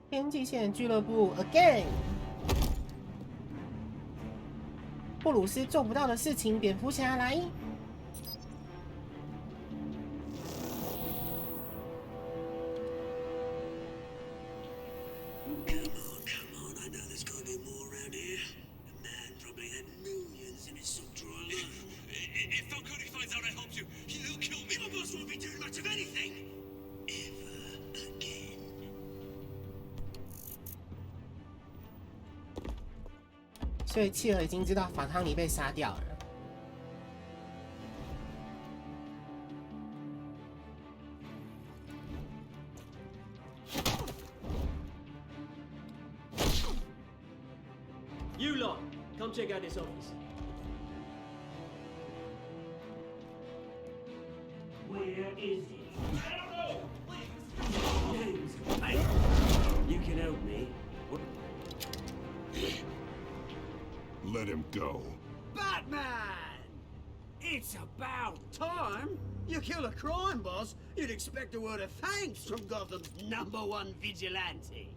天际线俱乐部 again。布鲁斯做不到的事情，蝙蝠侠来。所以契尔已经知道法汤尼被杀掉了。You lot, come check out this office. Where is it? I don't know. Please. Hey, you can help me. Let him go. Batman! It's about time. You kill a crime boss, you'd expect a word of thanks from Gotham's #1 vigilante.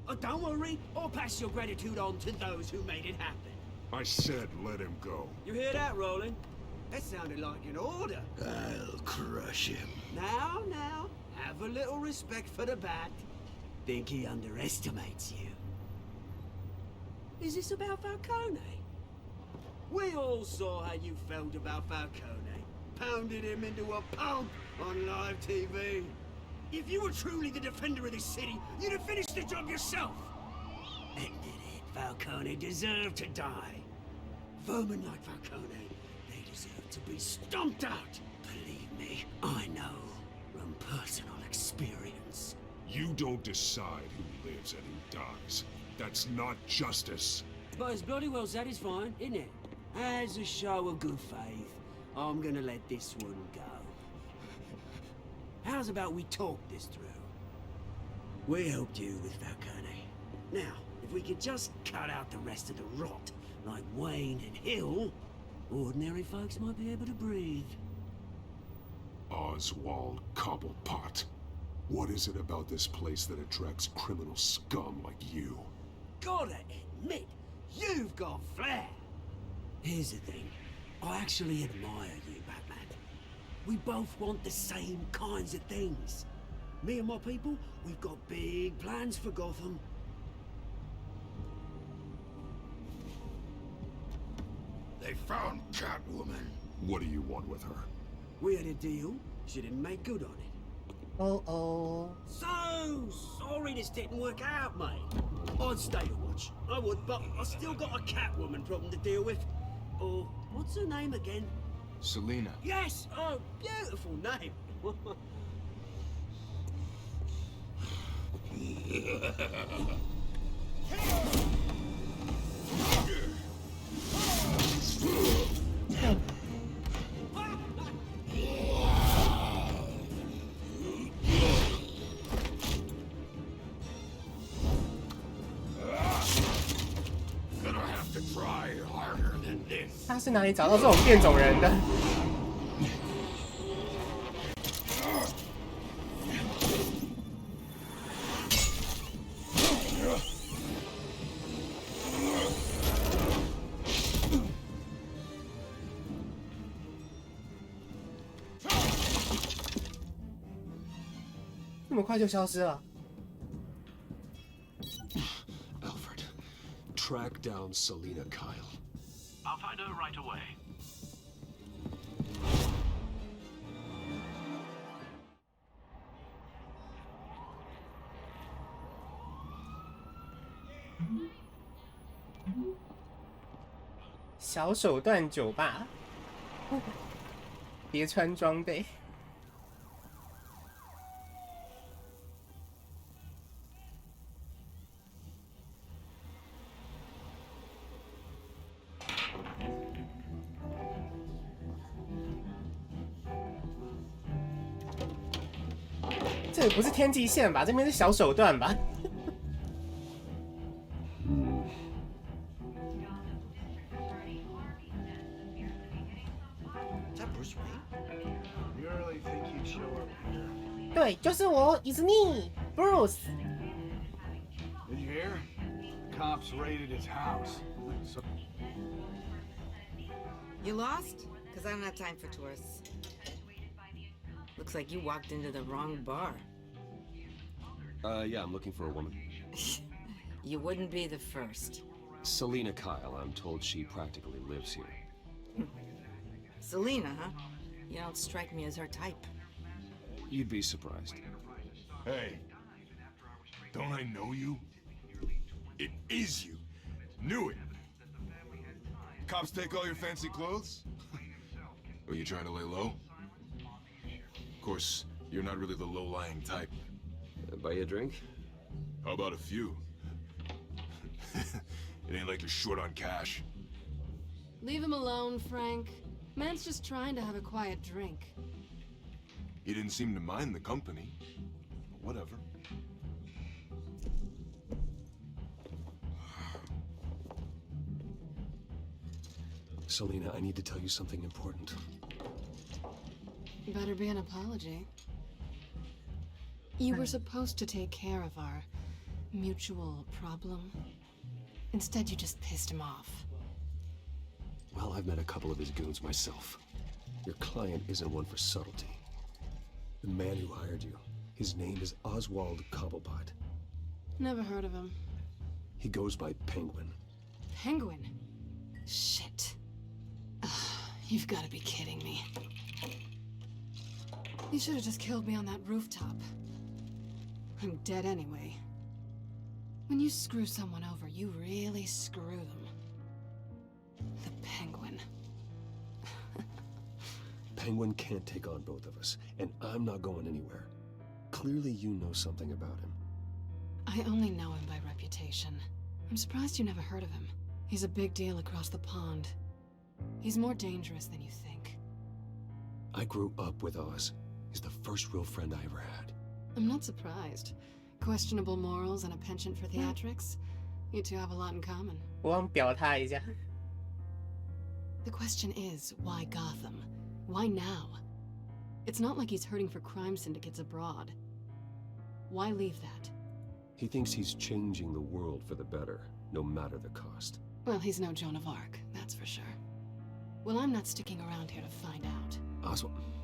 Oh, don't worry, I'll pass your gratitude on to those who made it happen. I said let him go. You hear that, Roland? That sounded like an order. I'll crush him. Now, have a little respect for the Bat. Think he underestimates you. Is this about Falcone? We all saw how you felt about Falcone. Pounded him into a pulp on live TV. If you were truly the defender of this city, you'd have finished the job yourself. Admit it, Falcone deserved to die. Vermin like Falcone, they deserve to be stomped out. Believe me, I know from personal experience. You don't decide who lives and who dies. That's not justice. But it's bloody well satisfying, isn't it? As a show of good faith, I'm gonna let this one go. How's about we talk this through? We helped you with Falcone. Now, if we could just cut out the rest of the rot, like Wayne and Hill, ordinary folks might be able to breathe. Oswald Cobblepot. What is it about this place that attracts criminal scum like you? Gotta admit, you've got flair. Here's the thing. I actually admire you, Batman. We both want the same kinds of things. Me and my people, we've got big plans for Gotham. They found Catwoman. What do you want with her? We had a deal. She didn't make good on it. Oh. So sorry this didn't work out, mate. I'd stay to watch. I would, but I still got a Catwoman problem to deal with. Oh, what's her name again? Selina. Yes! Oh, beautiful name. Gonna have to try harder than this. 他是哪里找到这种变种人的？这么快就消失了。 Alfred, track down Selina Kyle. I'll find her right away.《小手段酒吧》，别穿装备。这不是天际线吧？这边是小手段吧？对，就是我，It's me, Bruce。cops raided his house. So You lost? Because I don't have time for tourists. Looks like you walked into the wrong bar. Yeah, I'm looking for a woman. You wouldn't be the first. Selena Kyle, I'm told she practically lives here. Selena, huh? You don't strike me as her type. You'd be surprised. Hey, don't I know you? It is you. Knew it. Cops take all your fancy clothes? Are you trying to lay low? Of course, you're not really the low-lying type. Buy you a drink? How about a few? It ain't like you're short on cash. Leave him alone, Frank. Man's just trying to have a quiet drink. He didn't seem to mind the company. Whatever. Selena, I need to tell you something important. Better be an apology. You were supposed to take care of our mutual problem. Instead, you just pissed him off. Well, I've met a couple of his goons myself. Your client isn't one for subtlety. The man who hired you, his name is Oswald Cobblepot. Never heard of him. He goes by Penguin. Penguin? Shit. You've got to be kidding me. You should have just killed me on that rooftop. I'm dead anyway. When you screw someone over, you really screw them. The Penguin. Penguin can't take on both of us, and I'm not going anywhere. Clearly you know something about him. I only know him by reputation. I'm surprised you never heard of him. He's a big deal across the pond. He's more dangerous than you think. I grew up with Oz. He's the first real friend I ever had. I'm not surprised. Questionable morals and a penchant for theatrics. You two have a lot in common. 我想表态一下。 The question is, why Gotham? Why now? It's not like he's hurting for crime syndicates abroad. Why leave that? He thinks he's changing the world for the better, no matter the cost. Well, he's no Joan of Arc, that's for sure. Well, I'm not sticking around here to find out. Oswald,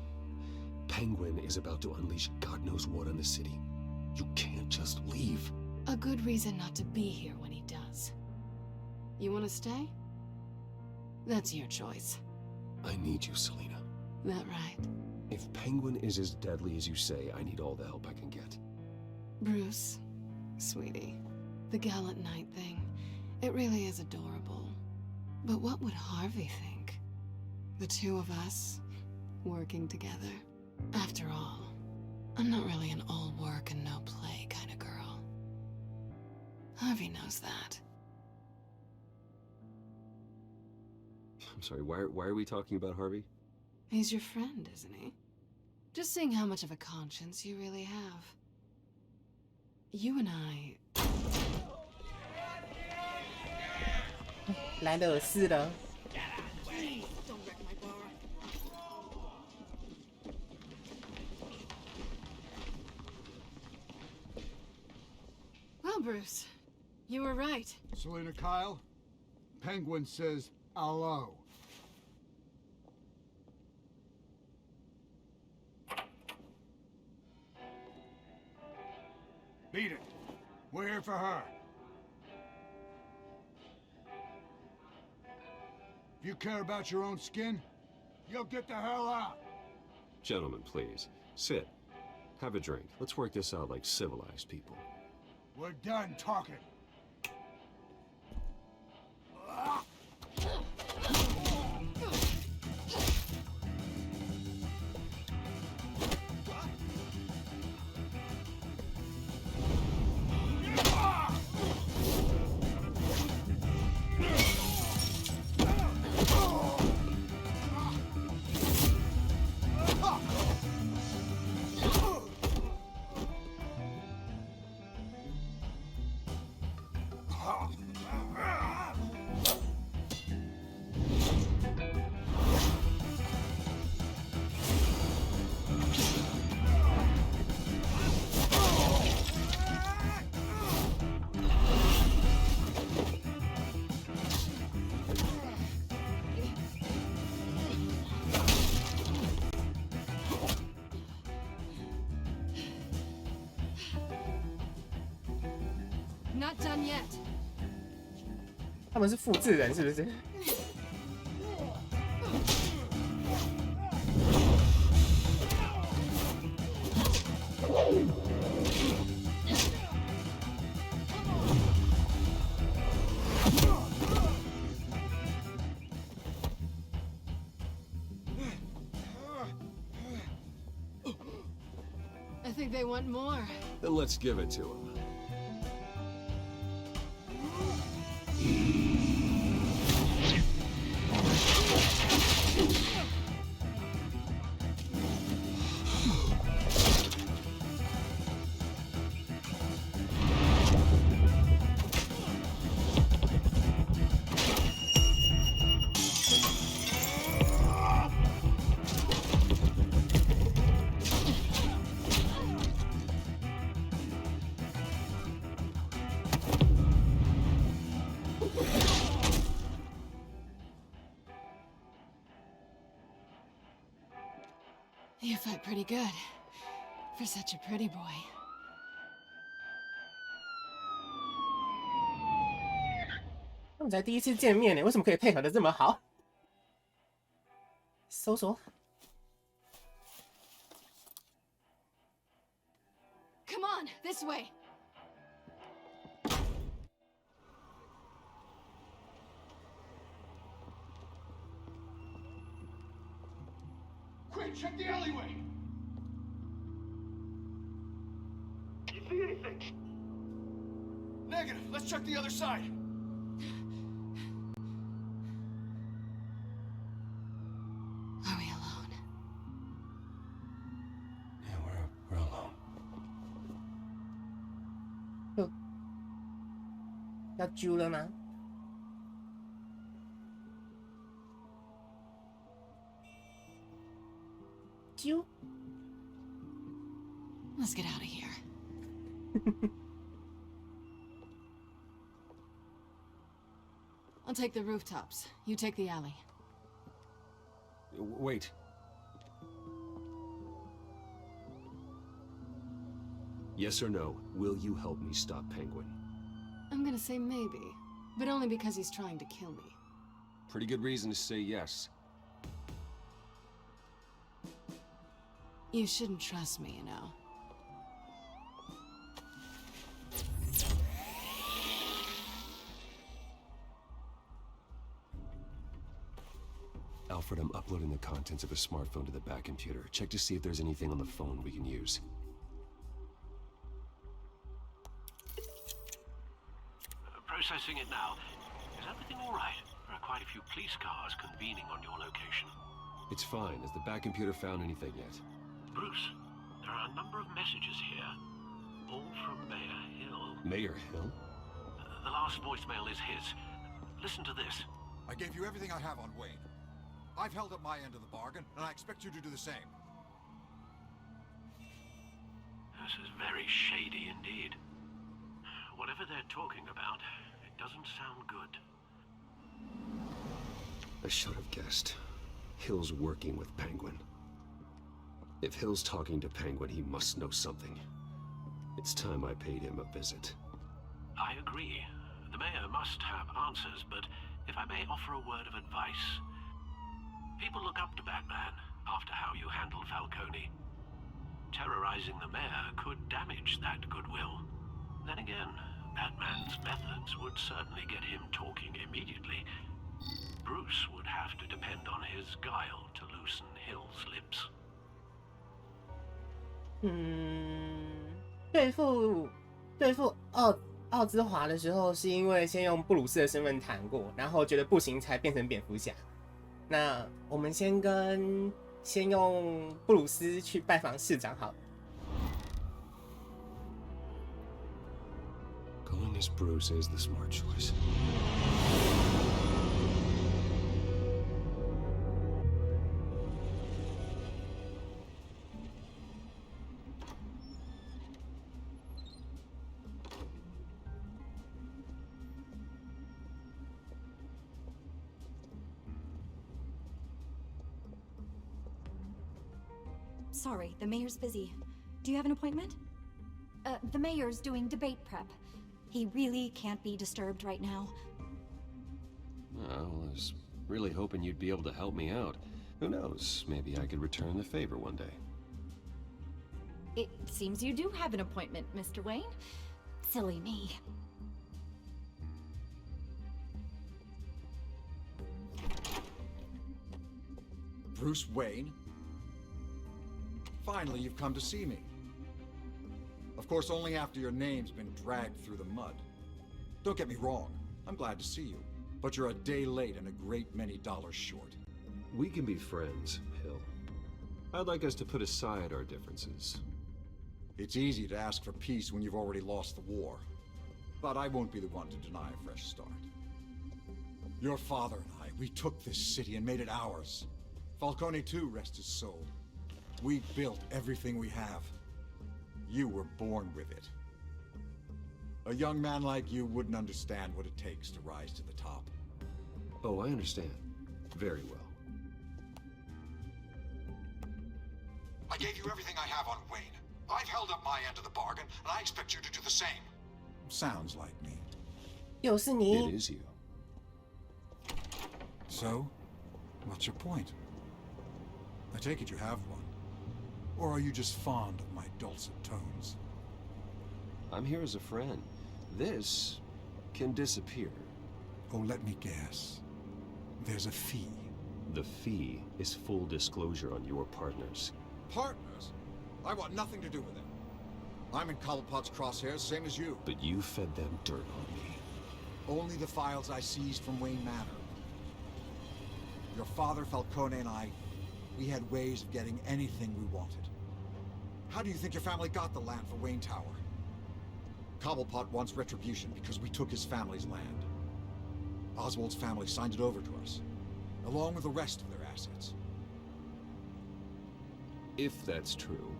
Penguin is about to unleash God knows what on the city. You can't just leave. A good reason not to be here when he does. You want to stay? That's your choice. I need you, Selena. That right? If Penguin is as deadly as you say, I need all the help I can get. Bruce, sweetie, the gallant knight thing, it really is adorable. But what would Harvey think? The two of us, working together. After all, I'm not really an all work and no play kind of girl. Harvey knows that. I'm sorry, why are we talking about Harvey? He's your friend, isn't he? Just seeing how much of a conscience you really have. You and I... 来惹事了。 Please, don't wreck my bar. Well, Bruce, you were right. Selena Kyle, Penguin says hello. Beat it. We're here for her. If you care about your own skin, you'll get the hell out. Gentlemen, please. Sit. Have a drink. Let's work this out like civilized people. We're done talking. Not done yet. 他们是复制人是不是？ I think they want more. Then let's give it to him. You fight pretty good. For such a pretty boy. 他们才第一次见面呢，为什么可以配合的这么好？搜索。 Come on, this way. Quick, check the alleyway! You see anything? Negative. Let's check the other side. Are we alone? Yeah, we're alone. 要揪了吗？ 揪？ Let's get out of here. I'll take the rooftops. You take the alley. Wait. Yes or no, will you help me stop Penguin? I'm gonna say maybe, but only because he's trying to kill me. Pretty good reason to say yes. You shouldn't trust me, you know. Alfred, I'm uploading the contents of a smartphone to the back computer. Check to see if there's anything on the phone we can use. Processing it now. Is everything all right? There are quite a few police cars convening on your location. It's fine. Has the back computer found anything yet? Bruce, there are a number of messages here. All from Mayor Hill. Mayor Hill? The last voicemail is his. Listen to this. I gave you everything I have on Wayne. I've held up my end of the bargain, and I expect you to do the same. This is very shady indeed. Whatever they're talking about, it doesn't sound good. I should have guessed. Hill's working with Penguin. If Hill's talking to Penguin, he must know something. It's time I paid him a visit. I agree. The mayor must have answers, but if I may offer a word of advice. People look up to Batman after how you handled Falcone. Terrorizing the mayor could damage that goodwill. Then again, Batman's methods would certainly get him talking immediately. Bruce would have to depend on his guile to loosen Hill's lips. 对付奥兹华的时候，是因为先用布鲁斯的身份谈过，然后觉得不行才变成蝙蝠侠。那我们先用布鲁斯去拜访市长好了。 Going as Bruce is the smart choice. Sorry, the mayor's busy. Do you have an appointment? The mayor's doing debate prep. He really can't be disturbed right now. I was really hoping you'd be able to help me out. Who knows, maybe I could return the favor one day. It seems you do have an appointment, Mr. Wayne. Silly me. Bruce Wayne? Finally, you've come to see me. Of course, only after your name's been dragged through the mud. Don't get me wrong, I'm glad to see you. But you're a day late and a great many dollars short. We can be friends, Hill. I'd like us to put aside our differences. It's easy to ask for peace when you've already lost the war. But I won't be the one to deny a fresh start. Your father and I, we took this city and made it ours. Falcone too, rest his soul. We built everything we have. You were born with it. A young man like you wouldn't understand what it takes to rise to the top. Oh, I understand. Very well. I gave you everything I have on Wayne. I've held up my end of the bargain, and I expect you to do the same. Sounds like me. 又是你。 It is you. So, what's your point? I take it you have one. Or are you just fond of my dulcet tones? I'm here as a friend. This can disappear. Oh, let me guess. There's a fee. The fee is full disclosure on your partners. Partners? I want nothing to do with it. I'm in Cobblepot's crosshairs, same as you. But you fed them dirt on me. Only the files I seized from Wayne Manor. Your father, Falcone, and I, we had ways of getting anything we wanted. How do you think your family got the land for Wayne Tower? Cobblepot wants retribution because we took his family's land. Oswald's family signed it over to us, along with the rest of their assets. If that's true,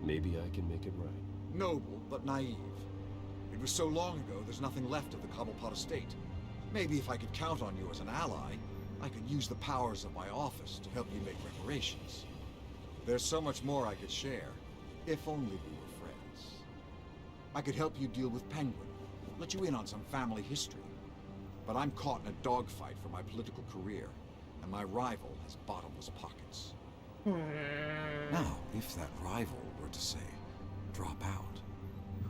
maybe I can make it right. Noble, but naive. It was so long ago, there's nothing left of the Cobblepot estate. Maybe if I could count on you as an ally, I could use the powers of my office to help you make reparations. There's so much more I could share, if only we were friends. I could help you deal with Penguin, let you in on some family history. But I'm caught in a dogfight for my political career, and my rival has bottomless pockets. Now, if that rival were to say, drop out,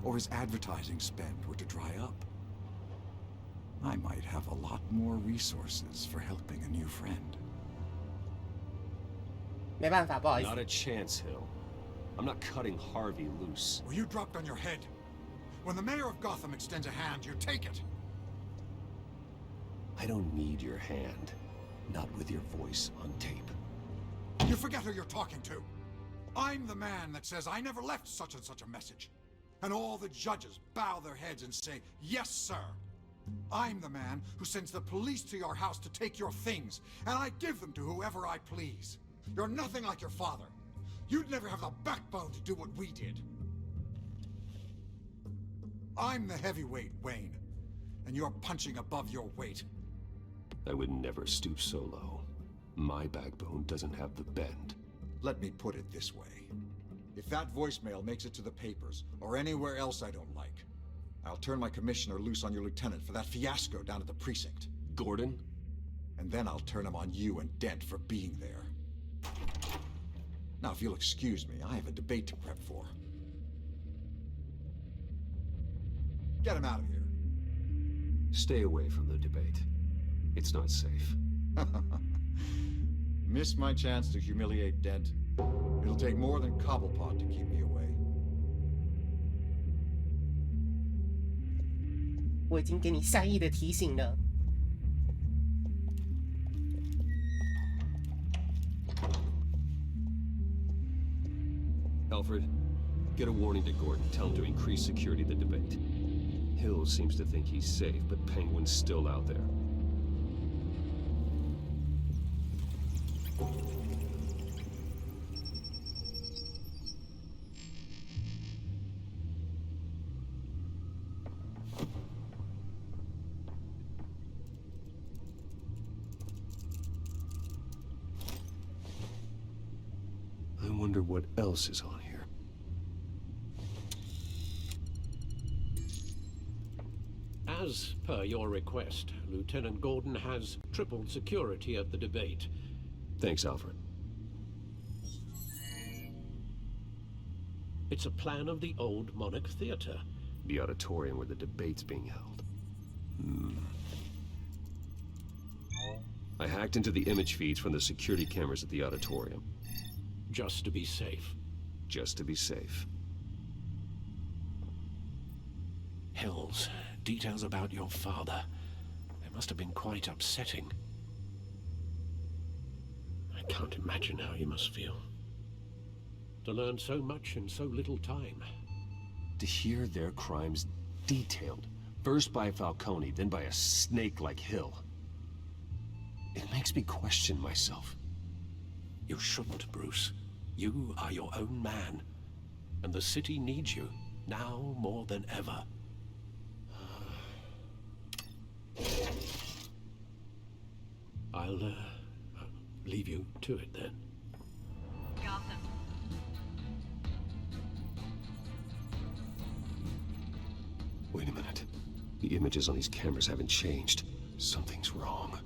or his advertising spend were to dry up, I might have a lot more resources for helping a new friend. 没办法，不好意思。 Not a chance, Hill. I'm not cutting Harvey loose. Were you dropped on your head? When the mayor of Gotham extends a hand, you take it. I don't need your hand. Not with your voice on tape. You forget who you're talking to. I'm the man that says I never left such and such a message. And all the judges bow their heads and say, yes, sir. I'm the man who sends the police to your house to take your things, and I give them to whoever I please. You're nothing like your father. You'd never have the backbone to do what we did. I'm the heavyweight, Wayne, and you're punching above your weight. I would never stoop so low. My backbone doesn't have the bend. Let me put it this way. If that voicemail makes it to the papers, or anywhere else I don't like, I'll turn my commissioner loose on your lieutenant for that fiasco down at the precinct. Gordon? And then I'll turn him on you and Dent for being there. Now, if you'll excuse me, I have a debate to prep for. Get him out of here. Stay away from the debate. It's not safe. Miss my chance to humiliate Dent. It'll take more than Cobblepot to keep me away. 我已经给你善意的提醒了。 Alfred, get a warning to Gordon. Tell him to increase security of the debate. Hill seems to think he's safe, but Penguin's still out there. I wonder what else is on here. As per your request, Lieutenant Gordon has tripled security at the debate. Thanks, Alfred. It's a plan of the old Monarch Theater. The auditorium where the debate's being held. I hacked into the image feeds from the security cameras at the auditorium. Just to be safe. Just to be safe. Hills, details about your father. They must have been quite upsetting. I can't imagine how you must feel. To learn so much in so little time. To hear their crimes detailed, first by Falcone, then by a snake like Hill. It makes me question myself. You shouldn't, Bruce. You are your own man. And the city needs you, now more than ever. I'll leave you to it then. Gotham. Wait a minute. The images on these cameras haven't changed. Something's wrong.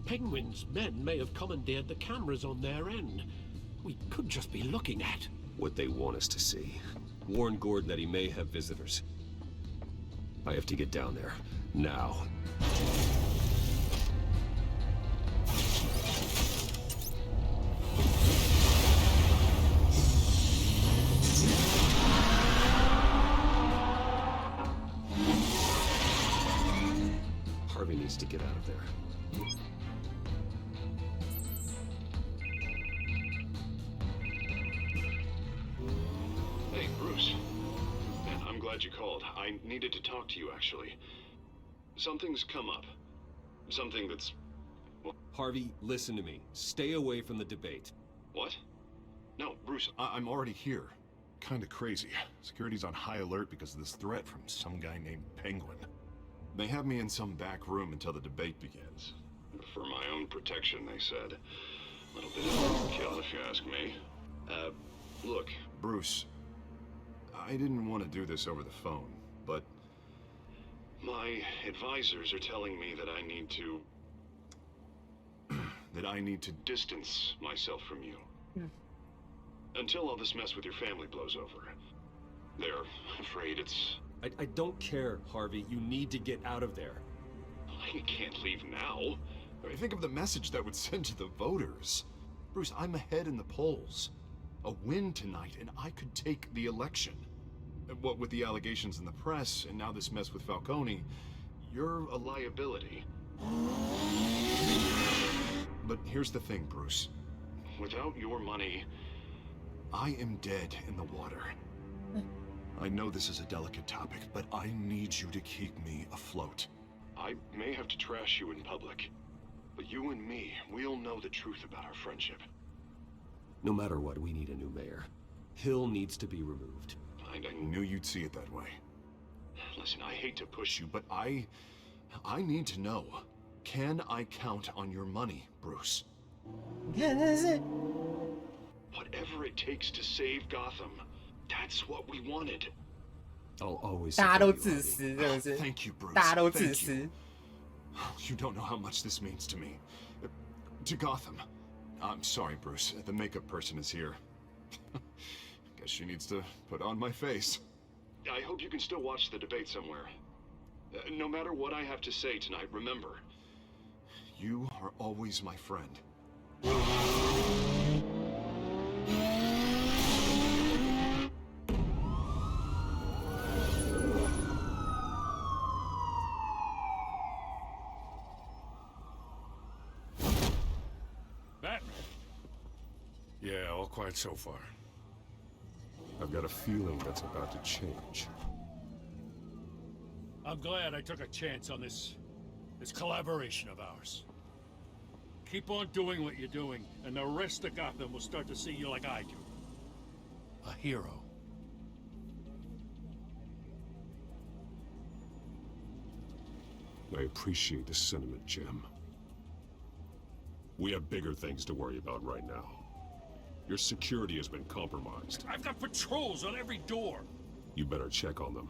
Penguin's men may have commandeered the cameras on their end. We could just be looking at what they want us to see. Warn Gordon that he may have visitors. I have to get down there. Now. Harvey needs to get out of there. Hey, Bruce. Man, I'm glad you called. I needed to talk to you, actually. Something's come up. Something that's... well... Harvey, listen to me. Stay away from the debate. What? No, Bruce, I'm already here. Kinda crazy. Security's on high alert because of this threat from some guy named Penguin. They have me in some back room until the debate begins. For my own protection, they said. A little bit of overkill, if you ask me. Look. Bruce, I didn't want to do this over the phone, but... my advisors are telling me that I need to... that I need to... distance myself from you. Until all this mess with your family blows over. They're afraid it's... I don't care, Harvey. You need to get out of there. I can't leave now. I mean, think of the message that would send to the voters. Bruce, I'm ahead in the polls. A win tonight, and I could take the election. What with the allegations in the press, and now this mess with Falcone, you're a liability. But here's the thing, Bruce. Without your money... I am dead in the water. I know this is a delicate topic, but I need you to keep me afloat. I may have to trash you in public, but you and me, we'll know the truth about our friendship. No matter what, we need a new mayor. Hill needs to be removed. I knew you'd see it that way. Listen, I hate to push you, But I need to know. Can I count on your money, Bruce? Yeah, that's it. whatever it takes to save Gotham. That's what we wanted. I'll always. 大家都自私，真的是。 Thank you, Bruce. 大家都自 Thank 私 you.。You don't know how much this means to me. To Gotham. I'm sorry, Bruce. The makeup person is here. Guess she needs to put on my face. I hope you can still watch the debate somewhere. No matter what I have to say tonight, remember. You are always my friend. Batman. Yeah, all quiet so far. I've got a feeling that's about to change. I'm glad I took a chance on this collaboration of ours. Keep on doing what you're doing, and the rest of Gotham will start to see you like I do. A hero. I appreciate the sentiment, Jim. We have bigger things to worry about right now. Your security has been compromised. I've got patrols on every door. You better check on them.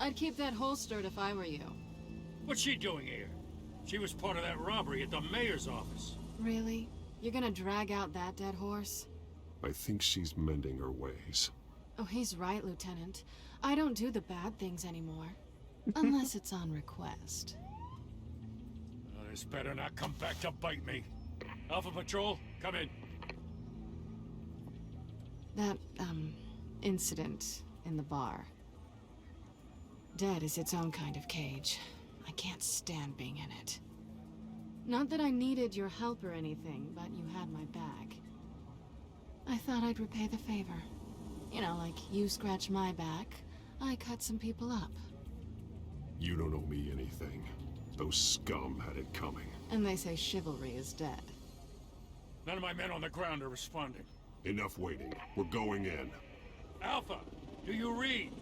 I'd keep that holstered if I were you. What's she doing here? She was part of that robbery at the mayor's office. Really? You're gonna drag out that dead horse? I think she's mending her ways. Oh, he's right, Lieutenant. I don't do the bad things anymore. Unless it's on request. This better not come back to bite me. Alpha Patrol, come in. That, incident in the bar. Dead is its own kind of cage. I can't stand being in it. Not that I needed your help or anything, but you had my back. I thought I'd repay the favor. You know, like you scratch my back, I cut some people up. You don't owe me anything. Those scum had it coming. And they say chivalry is dead. None of my men on the ground are responding. Enough waiting. We're going in. Alpha, do you read?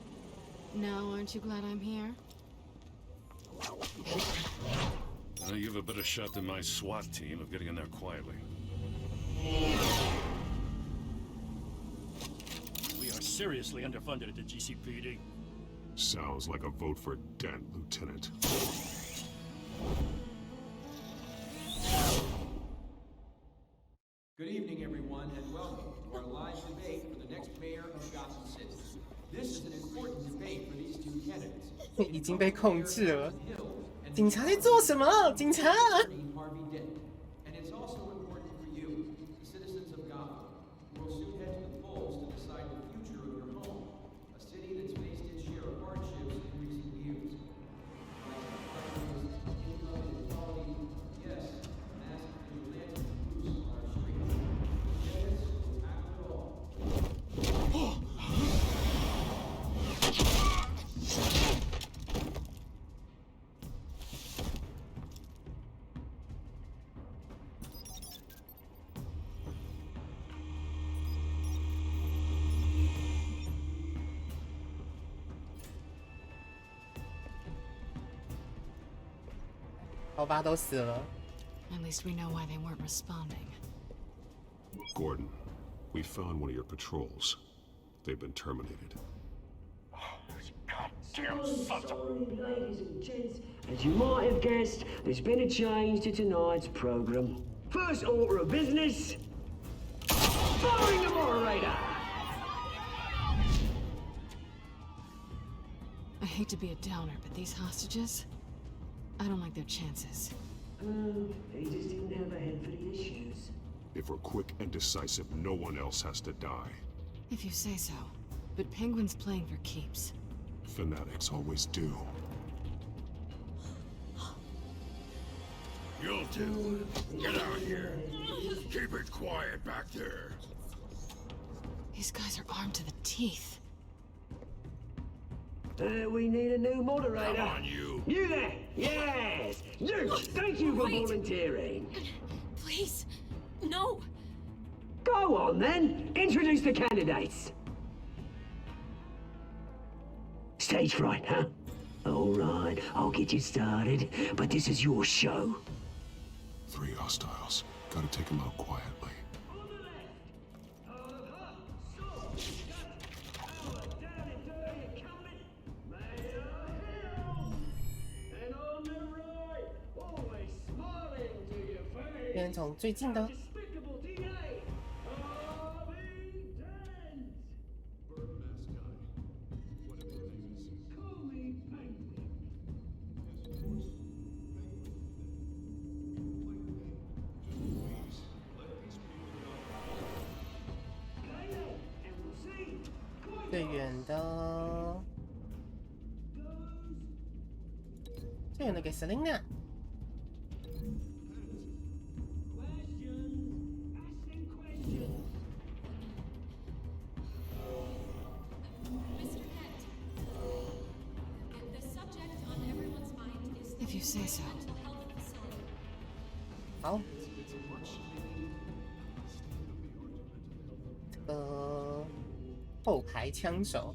No, aren't you glad I'm here? You have a better shot than my SWAT team of getting in there quietly. We are seriously underfunded at the GCPD. Sounds like a vote for Dent, Lieutenant. Good evening, everyone, and welcome to our live debate for the next mayor of Gotham City. This is an important debate for these two candidates. 已经被控制了。警察在做什么？警察！ And it's also important for you, the citizens of Gotham, who will soon head to the polls to decide the future of your home, a city that's faced its share of hardships in recent years. Yes, massive vigilante groups on our streets. Yes, we'll tackle it all. 好吧，都死了。 At least we know why they weren't responding. Gordon, we found one of your patrols. They've been terminated. Goddamn sons of... Sorry, ladies and gents. As you might have guessed, there's been a change to tonight's program. First order of business, firing the moderator. I hate to be a downer, but these hostages, I don't like their chances. He just didn't have a head for the issues. If we're quick and decisive, no one else has to die. If you say so. But Penguin's playing for keeps. Fanatics always do. You'll do. Get out here. Keep it quiet back there. These guys are armed to the teeth. We need a new moderator. Come on, you. You there? Yes. You. Thank you for volunteering. Please, no. Go on then. Introduce the candidates. Stage fright, huh? All right, I'll get you started, but this is your show. 3 hostiles. Gotta take them out quietly. And on the right, always smiling to your face. 先从最近的。 Despicable DA, Harvey Dent. Call me Penguin. And we'll see. 最远的，最远的给 Selina。 If you say so. 好，这个后排枪手。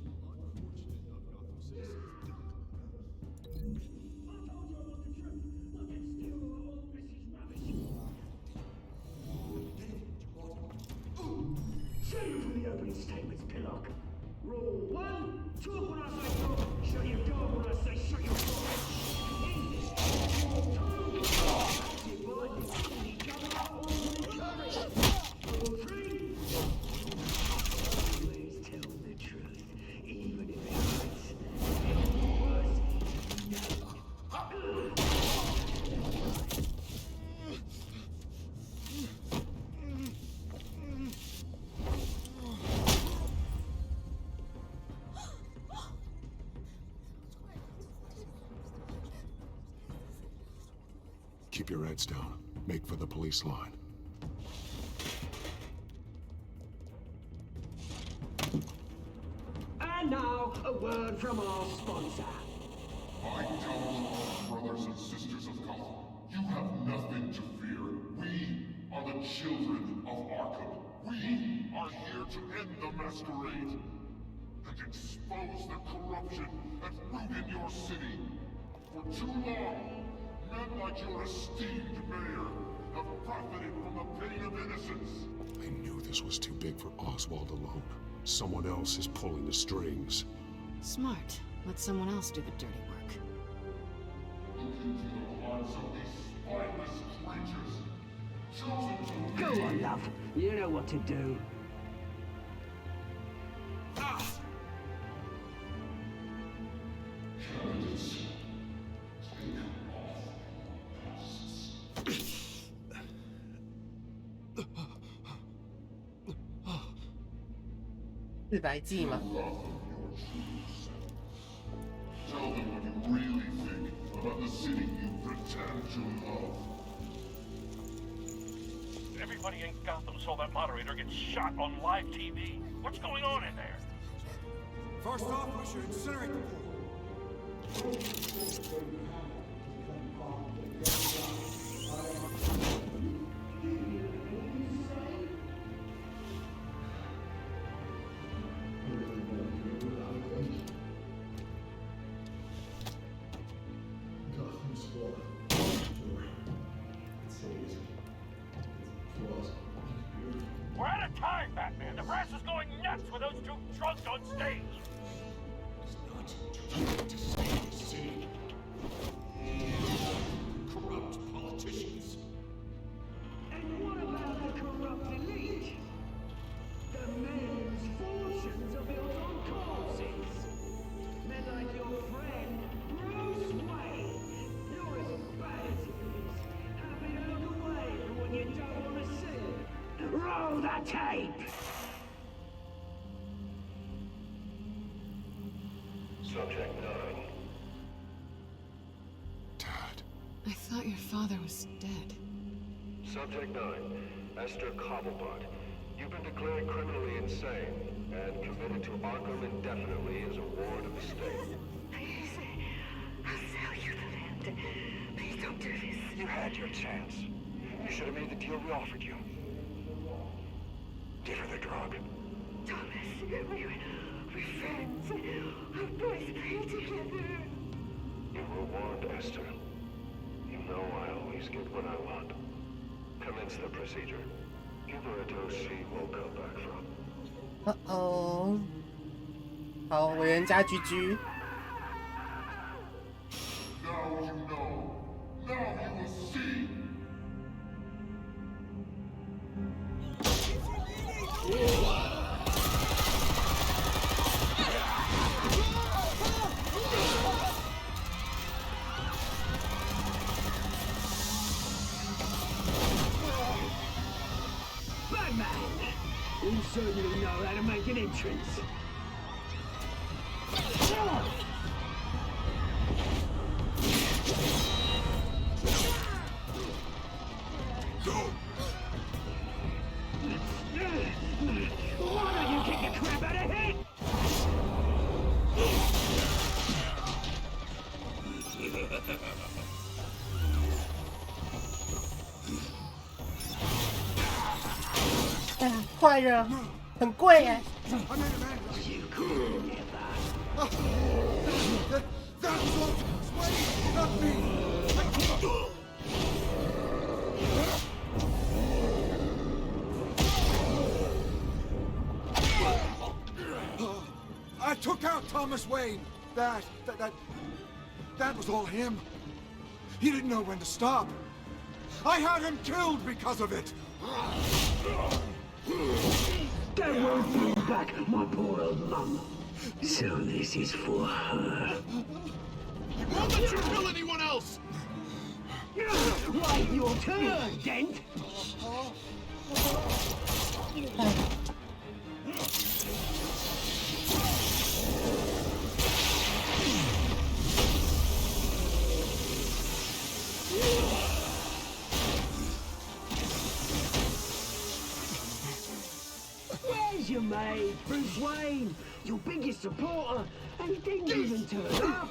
Save for the opening statements, Pillock. Rule 1, talk when I say talk, shut your door when I say shut your door. Rule 2, divide each other up or encourage. Rule 3, always tell the truth, even if it hurts. And worse, Keep your heads down. Make for the police line. And now, a word from our sponsor. I tell you, brothers and sisters of Gotham, you have nothing to fear. We are the children of Arkham. We are here to end the masquerade and expose the corruption that rooted your city. For too long, men like your esteemed mayor have profited from the pain of innocence. I knew this was too big for Oswald alone. Someone else is pulling the strings. Smart. Let someone else do the dirty work. Look into the hearts of these spineless creatures, chosen to Go on, love. You know what to do. Candidates, take off masks. 自白剂吗？ Tell them what you really think about the city you pretend to love. Everybody in Gotham saw that moderator get shot on live TV. What's going on in there? First off, we should incinerate the pool. We're out of time, Batman. The press is going nuts with those two drunks on stage. Corrupt politicians. And what about the corrupt elite? The men's fortunes are built on corpses. Men like your friend, Bruce Wayne. You're as bad as he is. Happy to look away from what you don't want to see. Roll the tape! Subject 9. Dad. I thought your father was dead. Subject 9. Esther Cobblepot. You've been declared criminally insane and committed to Arkham indefinitely as a ward of the state. Please, I'll sell you the land. Please don't do this. You had your chance. You should have made the deal we offered you. Give her the drug. Thomas, we're friends. Our boys play together. You were warned, Esther. You know I always get what I want. Commence the procedure. Give her a dose she won't come back from.哦，好，委员家居居。 Now you know. Now you will see. Batman! You certainly know how to make an entrance. Why don't you kick the crap out of him?哎，坏人很贵哎。 I made a man. You could never. That was Wayne, not me. took out Thomas Wayne. That was all him. He didn't know when to stop. I had him killed because of it. That won't bring back my poor old mum. So this is for her. He won't let you kill anyone else! Right, your turn, Dent. Where's your mate, Bruce Wayne? Your biggest supporter, and he didn't even turn up.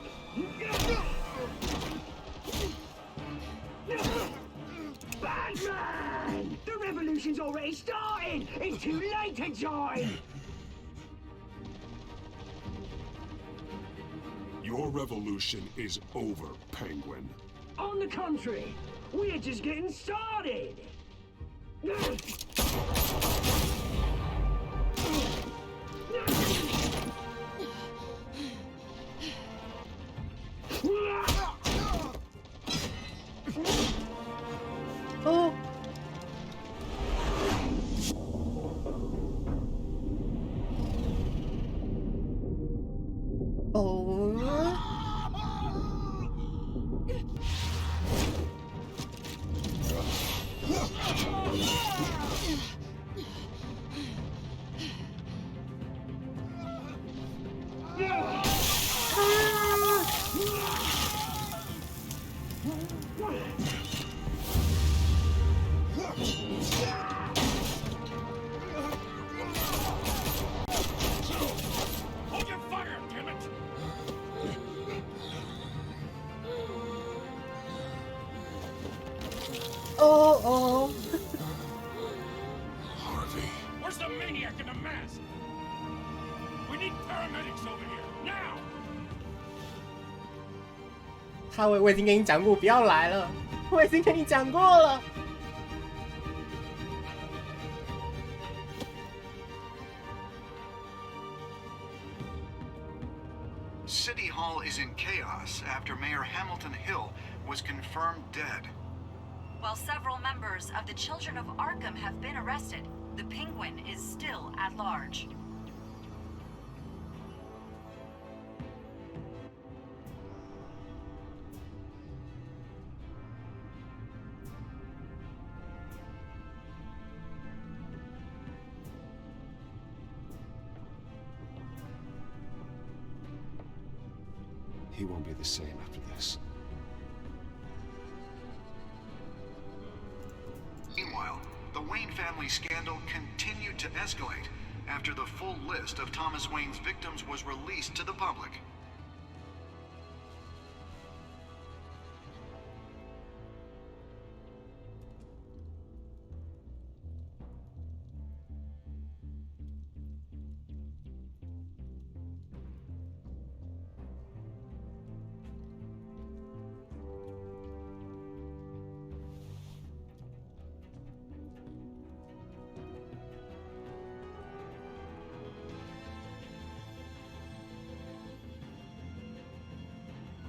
Batman! The revolution's already started! It's too late to join! Your revolution is over, Penguin. On the contrary, we're just getting started!哦，哦，Hold your fire, damn it!哦。 Harvey. Where's the maniac in the mask? We need paramedics over here, now! 我已经跟你讲过，不要来了。我已经跟你讲过了。 City Hall is in chaos after Mayor Hamilton Hill was confirmed dead. While several members of the Children of Arkham have been arrested, the Penguin is still at large. He won't be the same after this. Meanwhile, the Wayne family scandal continued to escalate after the full list of Thomas Wayne's victims was released to the public.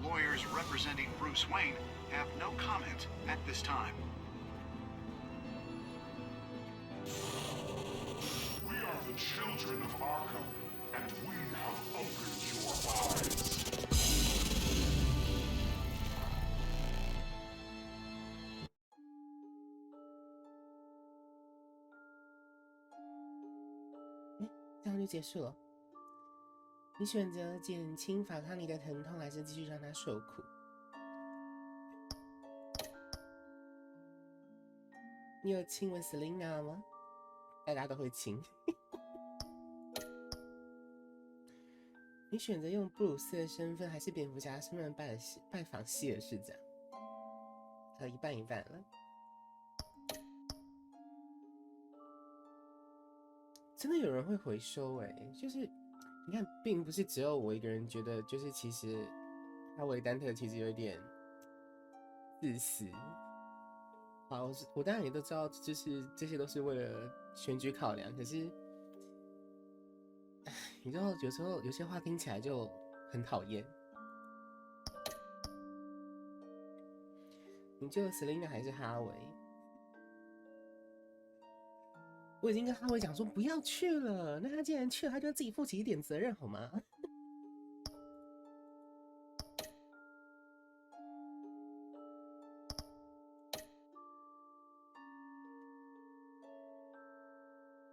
Lawyers representing Bruce Wayne have no comment at this time. We are the children of Arkham, and we have opened your eyes. "这样就结束了。你选择减轻法康尼的疼痛，还是继续让他受苦？你有亲吻 Selina 吗？大家都会亲。你选择用布鲁斯的身份，还是蝙蝠侠的身份拜访希尔市长？一半一半了。真的有人会回收就是你看，并不是只有我一个人觉得，就是其实哈维·丹特其实有一点自私。好，我当然也都知道，就是这些都是为了选举考量，可是，唉。你知道有时候有些话听起来就很讨厌。你救了 Selina 还是哈维？我已经跟哈维讲说不要去了，那他既然去了，他就自己负起一点责任好吗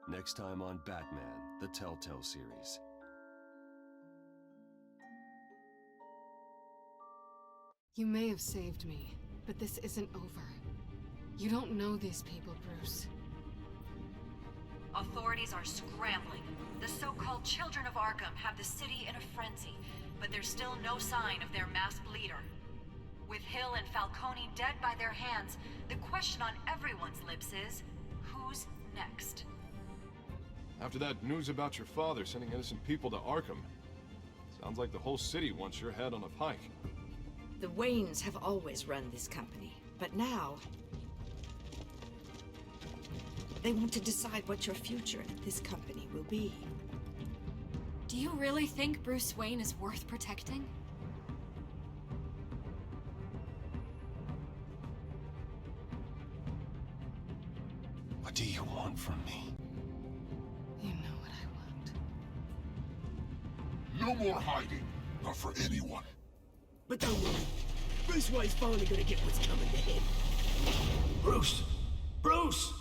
？Next time on Batman, the Telltale Series. You may have saved me, but this isn't over. You don't know these people, Bruce. Authorities are scrambling. The so-called Children of Arkham have the city in a frenzy, but there's still no sign of their masked leader. With Hill and Falcone dead by their hands, the question on everyone's lips is, who's next? After that news about your father sending innocent people to Arkham, sounds like the whole city wants your head on a pike. The Waynes have always run this company, but now they want to decide what your future at this company will be. Do you really think Bruce Wayne is worth protecting? What do you want from me? You know what I No want. more hiding. Not for anyone. But don't worry. Bruce Wayne's finally gonna get what's coming to him. Bruce! Bruce!